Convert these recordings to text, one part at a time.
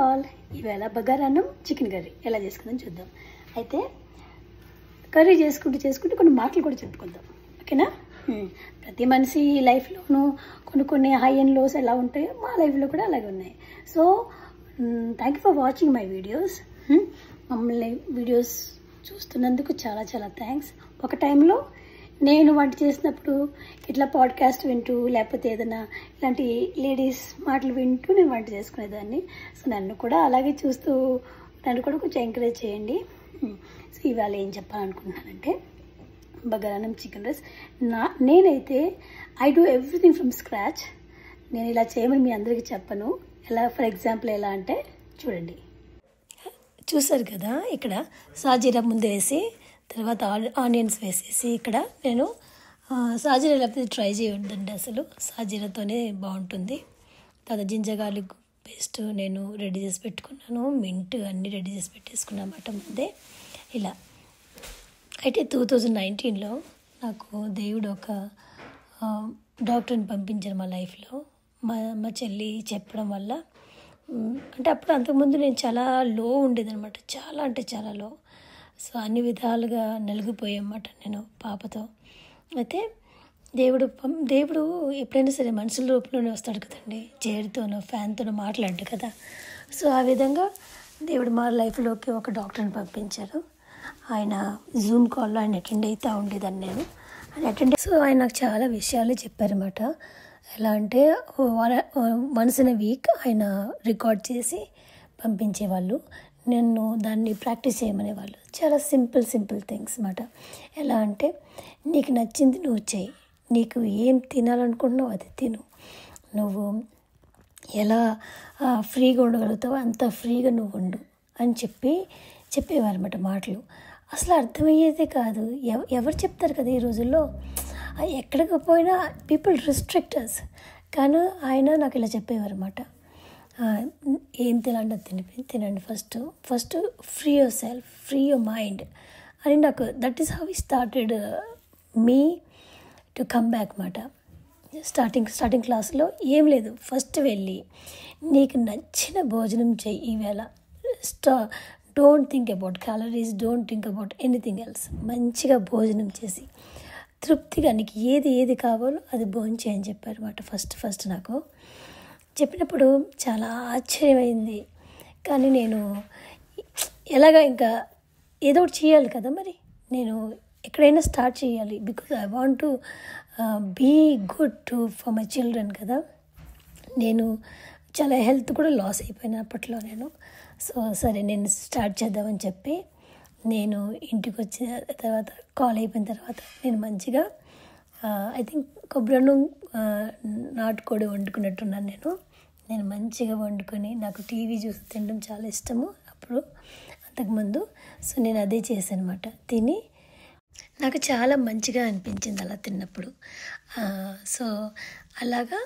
All. ఈవేళ బగారాన్నం chicken curry ఎలా చేసుకుందాం చూద్దాం. అయితే కర్రీ చేసుకుంటూ కొన్ని మాటలు కూడా చెప్పుకుందాం, ఓకేనా? ప్రతి మనిషి లైఫ్లోనూ కొన్ని హై అండ్ లోస్ ఎలా ఉంటాయో మా లైఫ్లో కూడా అలాగే ఉన్నాయి. So thank you for watching my videos. మమ్మల్ని వీడియోస్ చూస్తున్నందుకు చాలా చాలా థ్యాంక్స్. ఒక టైంలో నేను వంట చేసినప్పుడు ఇట్లా పాడ్కాస్ట్ వింటూ లేకపోతే ఏదైనా ఇలాంటి లేడీస్ మాటలు వింటూ నేను వంట చేసుకునేదాన్ని. సో నన్ను కూడా అలాగే చూస్తూ నన్ను కూడా కొంచెం ఎంకరేజ్ చేయండి. సో ఇవాళ ఏం చెప్పాలనుకుంటున్నానంటే బగారాన్నం చికెన్ రైస్. నేనైతే I do everything from scratch. నేను ఇలా చేయమని మీ అందరికీ చెప్పను. ఎలా ఫర్ ఎగ్జాంపుల్ ఎలా అంటే చూడండి, చూసారు కదా, ఇక్కడ సాజీరా ముందు వేసి తర్వాత ఆనియన్స్ వేసేసి ఇక్కడ నేను సాజీరా లేకపోతే ట్రై చేయొద్దండి, అసలు సాజీరాతోనే బాగుంటుంది. తర్వాత జింజర్ గార్లిక్ పేస్ట్ నేను రెడీ చేసి పెట్టుకున్నాను, మింట్ అన్నీ రెడీ చేసి పెట్టేసుకున్నాను అన్నమాట ముందే. ఇలా అయితే 2019లో నాకు దేవుడు ఒక డాక్టర్ని పంపించారు మా లైఫ్లో. మా చెల్లి చెప్పడం వల్ల, అంటే అప్పుడు అంతకుముందు నేను చాలా లో ఉండేదన్నమాట, చాలా అంటే చాలా లో. సో అన్ని విధాలుగా నలిగిపోయామాట నేను పాపతో. అయితే దేవుడు ఎప్పుడైనా సరే మనుషుల రూపంలోనే వస్తాడు కదండి, చైర్తోనో ఫ్యాన్తోనో మాట్లాడు కదా. సో ఆ విధంగా దేవుడు మా లైఫ్లోకి ఒక డాక్టర్ని పంపించారు. ఆయన జూమ్ కాల్లో ఆయన అటెండ్ అవుతూ ఉండేదాన్ని నేను. సో ఆయన నాకు చాలా విషయాలు చెప్పారన్నమాట. ఎలా అంటే వన్స్ ఇన్ ఎ వీక్ ఆయన రికార్డ్ చేసి పంపించేవాళ్ళు, నన్ను దాన్ని ప్రాక్టీస్ చేయమనేవాళ్ళు. చాలా సింపుల్ థింగ్స్ అన్నమాట. ఎలా అంటే నీకు నచ్చింది నువ్వు చేయి, నీకు ఏం తినాలనుకుంటున్నావు అది తిను, నువ్వు ఎలా ఫ్రీగా ఉండగలుగుతావో అంత ఫ్రీగా నువ్వు ఉండు అని చెప్పేవారన్నమాట మాటలు. అసలు అర్థమయ్యేదే కాదు. ఎవరు చెప్తారు కదా ఈ రోజుల్లో, ఎక్కడికి పోయినా పీపుల్ రిస్ట్రిక్టర్స్. కానీ ఆయన నాకు ఇలా చెప్పేవారు అన్నమాట, ఏం తినండి తినండి, first free your self, free your mind అని. నాకు దట్ ఈస్ హౌ ఈ started me to come back అన్నమాట. స్టార్టింగ్ క్లాస్లో ఏం లేదు, ఫస్ట్ వెళ్ళి నీకు నచ్చిన భోజనం చెయ్యి ఈవేళ. Don't think about calories, don't think about anything else. మంచిగా భోజనం చేసి తృప్తిగా నీకు ఏది కావాలో అది భోజనం చేయని చెప్పారు అన్నమాట. ఫస్ట్ నాకు చెప్పినప్పుడు చాలా ఆశ్చర్యమైంది. కానీ నేను ఎలాగా ఇంకా ఏదో ఒకటి చేయాలి కదా, మరి నేను ఎక్కడైనా స్టార్ట్ చేయాలి. Because I want to be good for my children కదా. నేను చాలా హెల్త్ కూడా లాస్ అయిపోయిన అప్పట్లో నేను. సో సరే నేను స్టార్ట్ చేద్దామని చెప్పి నేను ఇంటికి వచ్చిన తర్వాత కాల్ అయిపోయిన తర్వాత నేను మంచిగా ఐ థింక్ కొబ్బరన్నం నాటుకోడి వండుకున్నట్టున్నాను నేను మంచిగా వండుకొని, నాకు టీవీ చూసి తినడం చాలా ఇష్టము అప్పుడు అంతకుముందు. సో నేను అదే చేశాను అనమాట. తిని నాకు చాలా మంచిగా అనిపించింది అలా తిన్నప్పుడు. సో అలాగా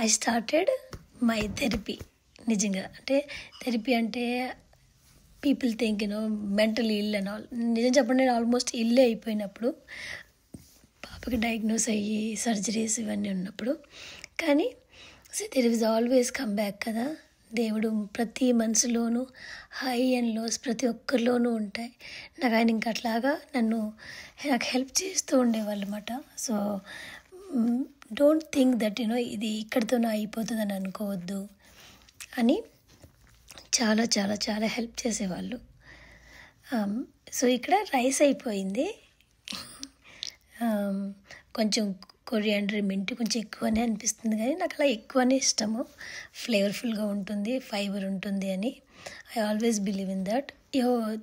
ఐ స్టార్టెడ్ మై థెరపీ. నిజంగా అంటే థెరపీ అంటే people think mental ill and all. నిజం చెప్పండి, నేను ఆల్మోస్ట్ ఇల్లే అయిపోయినప్పుడు, పాపకి డయాగ్నోస్ అయ్యి సర్జరీస్ ఇవన్నీ ఉన్నప్పుడు. కానీ so there is always come back కదా. దేవుడు ప్రతి మనసులోనూ హై అండ్ లోస్ ప్రతి ఒక్కరిలోనూ ఉంటాయి. నాకు ఆయన ఇంకా అట్లాగా నాకు హెల్ప్ చేస్తూ ఉండేవాళ్ళు అన్నమాట. సో డోంట్ థింక్ దట్ ఇది ఇక్కడితోనే అయిపోతుందని అనుకోవద్దు అని చాలా చాలా చాలా హెల్ప్ చేసేవాళ్ళు. సో ఇక్కడ రైస్ అయిపోయింది. కొంచెం కొరియాండర్ మింట్ కొంచెం ఎక్కువనే అనిపిస్తుంది, కానీ నాకు అలా ఎక్కువనే ఇష్టము. ఫ్లేవర్ఫుల్గా ఉంటుంది, ఫైబర్ ఉంటుంది అని I always believe in that.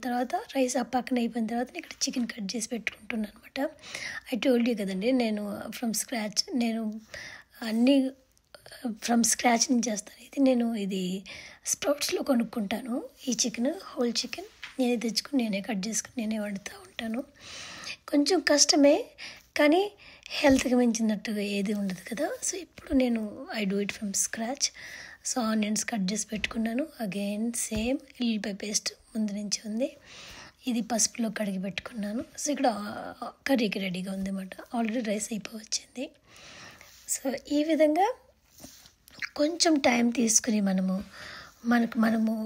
తర్వాత రైస్ ఆ పక్కన అయిపోయిన తర్వాత ఇక్కడ చికెన్ కట్ చేసి పెట్టుకుంటున్నాను అనమాట. ఐ టోల్డ్ యూ కదండి, నేను ఫ్రమ్ స్క్రాచ్, నేను అన్నీ ఫ్రమ్ స్క్రాచ్ నుంచి చేస్తాను. ఇది స్ప్రౌట్స్లో కొనుక్కుంటాను ఈ చికెన్, హోల్ చికెన్ నేనే తెచ్చుకుని నేనే కట్ చేసుకుని నేనే వండుతూ ఉంటాను. కొంచెం కష్టమే, కానీ హెల్త్కి మించినట్టుగా ఏది ఉండదు కదా. సో ఇప్పుడు I do it from scratch. So onions cut చేసి పెట్టుకున్నాను. అగైన్ సేమ్ ఎల్లిపాయ పేస్ట్ ముందు నుంచి ఉంది. ఇది పసుపులో కడిగి పెట్టుకున్నాను. సో ఇక్కడ కర్రీకి రెడీగా ఉంది అన్నమాట. Already rice అయిపోవచ్చింది. సో ఈ విధంగా కొంచెం టైం తీసుకుని మనము మనము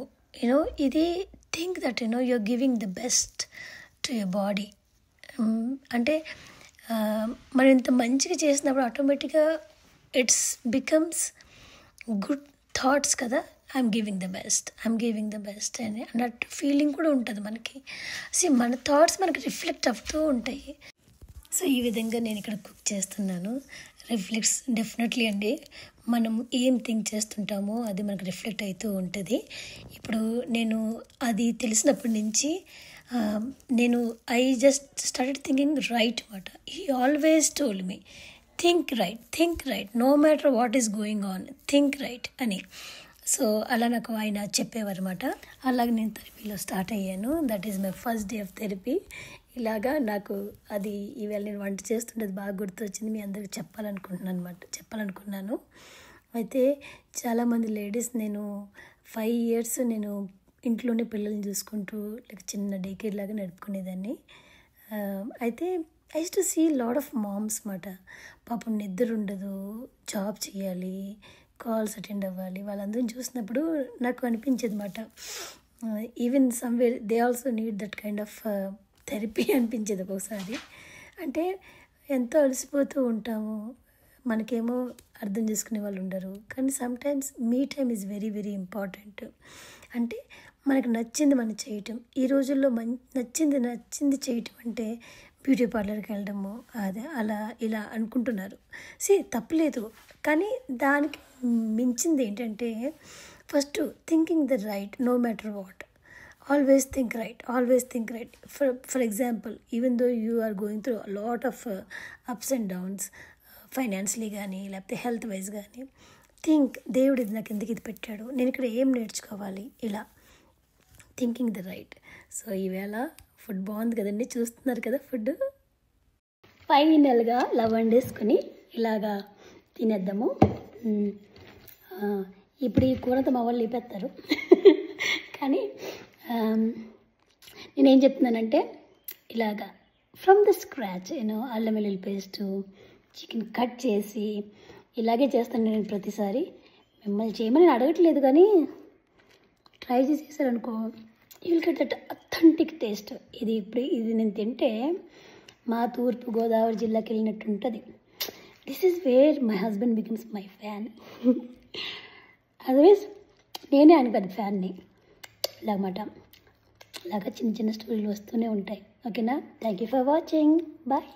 ఇది think that you're giving the best to your body. అంటే మనం ఇంత మంచిగా చేసినప్పుడు ఆటోమేటిక్గా ఇట్స్ బికమ్స్ గుడ్ థాట్స్ కదా. ఐఎమ్ గివింగ్ ద బెస్ట్ అని అన్నట్టు ఫీలింగ్ కూడా ఉంటుంది మనకి. మన థాట్స్ మనకి రిఫ్లెక్ట్ అవుతూ ఉంటాయి. సో ఈ విధంగా నేను ఇక్కడ కుక్ చేస్తున్నాను. రిఫ్లెక్ట్స్ డెఫినెట్లీ అండి, మనం ఏం థింక్ చేస్తుంటామో అది మనకు రిఫ్లెక్ట్ అవుతూ ఉంటుంది. ఇప్పుడు నేను అది తెలిసినప్పటి నుంచి నేను I just started thinking right మాట. He always told me think right no matter what is going on, think right అని. సో అలా నాకు ఆయన చెప్పేవారు అనమాట. అలాగే నేను థెరపీలో స్టార్ట్ అయ్యాను. That is my first day of therapy. ఇలాగా నాకు అది ఈవేళ నేను వంట చేస్తుంటే బాగా గుర్తొచ్చింది, మీ అందరికి చెప్పాలనుకున్నాను. అయితే చాలామంది లేడీస్, నేను 5 years నేను ఇంట్లోనే పిల్లల్ని చూసుకుంటూ చిన్న డే కేర్ లాగా నడుపుకునేదాన్ని. అయితే I used to see lot of moms మాట. పాపం నిద్ర ఉండదు, జాబ్ చేయాలి, కాల్స్ అటెండ్ అవ్వాలి. వాళ్ళందరినీ చూసినప్పుడు నాకు అనిపించేది మాట, even somewhere they also need that kind of therapy అనిపించేది ఒక్కొక్కసారి. అంటే ఎంతో అలసిపోతూ ఉంటాము, మనకేమో అర్థం చేసుకునే వాళ్ళు ఉండరు. కానీ sometimes me time is very very important. అంటే మనకు నచ్చింది మనం చేయటం. ఈ రోజుల్లో నచ్చింది చేయటం అంటే బ్యూటీ పార్లర్కి వెళ్ళడము, అదే అలా ఇలా అనుకుంటున్నారు. తప్పలేదు, కానీ దానికి మించింది ఏంటంటే first thinking the right no matter what. Always think right. For example, even though you are going through a lot of ups and downs, financially కానీ లేకపోతే హెల్త్ వైజ్ కానీ, థింక్ దేవుడు ఇది నాకు ఎందుకు ఇది పెట్టాడు, నేను ఇక్కడ ఏం నేర్చుకోవాలి, ఇలా థింకింగ్ ద రైట్. సో ఈవేళ ఫుడ్ బాగుంది కదండి, చూస్తున్నారు కదా ఫుడ్. ఫైనల్గా వండేసుకొని ఇలాగా తినేద్దాము. ఇప్పుడు ఈ కూరతో మా వాళ్ళు లేపేస్తారు. కానీ నేనేం చెప్తున్నానంటే ఇలాగా ఫ్రమ్ ద స్క్రాచ్ అల్లం వెల్లుల్లి పేస్టు, చికెన్ కట్ చేసి ఇలాగే చేస్తాను నేను ప్రతిసారి. మిమ్మల్ని చేయమని నేను అడగట్లేదు, కానీ ట్రై చేసేసారనుకో you will get that authentic taste. ఇది నేను తింటే మా తూర్పు గోదావరి జిల్లాకి వెళ్ళినట్టు ఉంటుంది. This is where my husband becomes my fan. Otherwise నేనే అనుకోదు ఫ్యాన్ని. ఇలాగమాట ఇలాగ చిన్న చిన్న స్టోరీలు వస్తూనే ఉంటాయి. ఓకేనా? Thank you for watching. Bye.